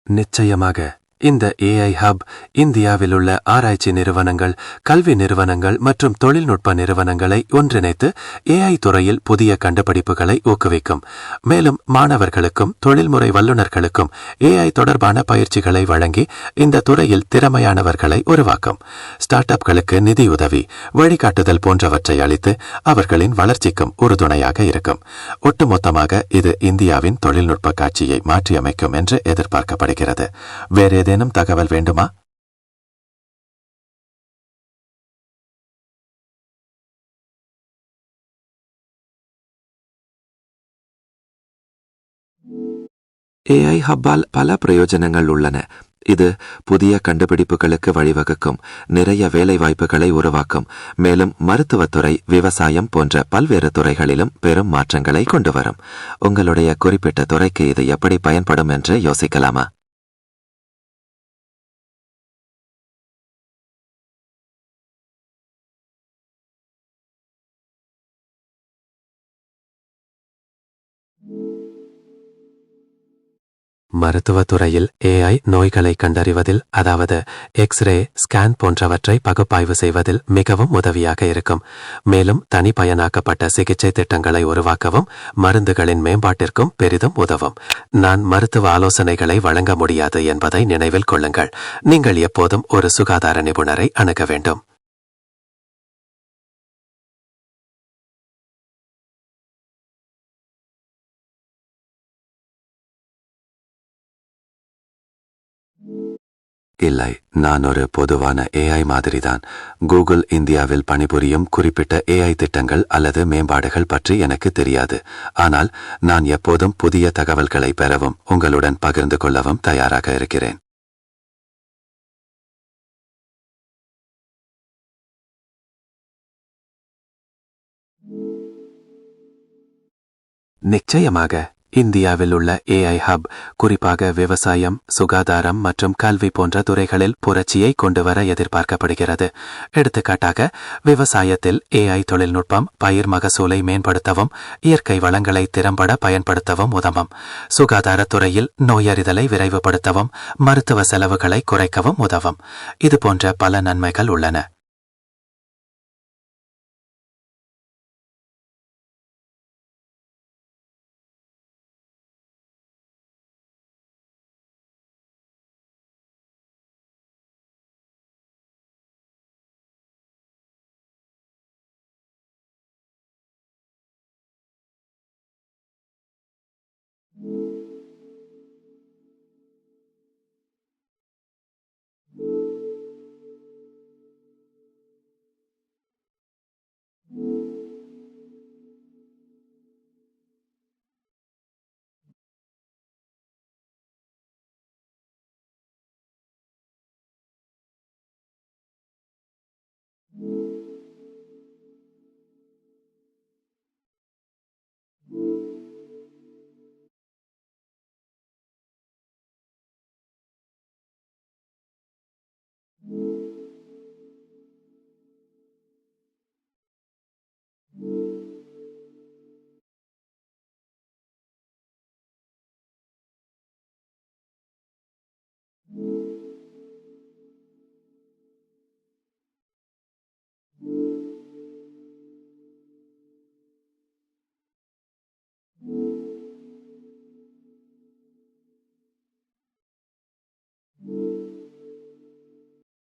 நிச்சயமாக. இந்த AI hub இந்தியாவில் உள்ள ஆராய்ச்சி நிறுவனங்கள், கல்வி நிறுவனங்கள் மற்றும் தொழில்நுட்ப நிறுவனங்களை ஒன்றிணைத்து ஏஐ துறையில் புதிய கண்டுபிடிப்புகளை ஊக்குவிக்கும். மேலும் மாணவர்களுக்கும் தொழில்முறை வல்லுநர்களுக்கும் ஏஐ தொடர்பான பயிற்சிகளை வழங்கி இந்த துறையில் திறமையானவர்களை உருவாக்கும். ஸ்டார்ட் அப்களுக்கு நிதியுதவி, வழிகாட்டுதல் போன்றவற்றை அளித்து அவர்களின் வளர்ச்சிக்கும் உறுதுணையாக இருக்கும். ஒட்டுமொத்தமாக இது இந்தியாவின் தொழில்நுட்ப காட்சியை மாற்றியமைக்கும் என்று எதிர்பார்க்கப்படுகிறது. வேறு ஏதேனும் தகவல் வேண்டுமா? ஏஐ ஹப்பால் பல பிரயோஜனங்கள் உள்ளன. இது புதிய கண்டுபிடிப்புகளுக்கு வழிவகுக்கும், நிறைய வேலைவாய்ப்புகளை உருவாக்கும், மேலும் மருத்துவத்துறை, விவசாயம் போன்ற பல்வேறு துறைகளிலும் பெரும் மாற்றங்களை கொண்டு வரும். உங்களுடைய குறிப்பிட்ட துறைக்கு இது எப்படி பயன்படும் என்று யோசிக்கலாமா? மருத்துவத்துறையில் ஏஐ நோய்களை கண்டறிவதில், அதாவது எக்ஸ்ரே, ஸ்கேன் போன்றவற்றை பகுப்பாய்வு செய்வதில் மிகவும் உதவியாக இருக்கும். மேலும் தனிப்பயனாக்கப்பட்ட சிகிச்சை திட்டங்களை உருவாக்கவும் மருந்துகளின் மேம்பாட்டிற்கும் பெரிதும் உதவும். நான் மருத்துவ ஆலோசனைகளை வழங்க முடியாது என்பதை நினைவில் கொள்ளுங்கள். நீங்கள் எப்போதும் ஒரு சுகாதார நிபுணரை அணுக வேண்டும். இல்லை, நான் ஒரு பொதுவான ஏஐ மாதிரிதான். கூகுள் இந்தியாவில் பணிபுரியும் குறிப்பிட்ட ஏஐ திட்டங்கள் அல்லது மேம்பாடுகள் பற்றி எனக்கு தெரியாது. ஆனால் நான் எப்போதும் புதிய தகவல்களை பெறவும் உங்களுடன் பகிர்ந்து கொள்ளவும் தயாராக இருக்கிறேன். நிச்சயமாக. இந்தியாவில் உள்ள ஏஐ ஹப் குறிப்பாக விவசாயம், சுகாதாரம் மற்றும் கல்வி போன்ற துறைகளில் புரட்சியை கொண்டுவர எதிர்பார்க்கப்படுகிறது. எடுத்துக்காட்டாக, விவசாயத்தில் ஏஐ தொழில்நுட்பம் பயிர் மகசூலை மேம்படுத்தவும் இயற்கை வளங்களை திறம்பட பயன்படுத்தவும் உதவும். சுகாதாரத்துறையில் நோயறிதலை விரைவுபடுத்தவும் மருத்துவ செலவுகளை குறைக்கவும் உதவும். இதுபோன்ற பல நன்மைகள் உள்ளன.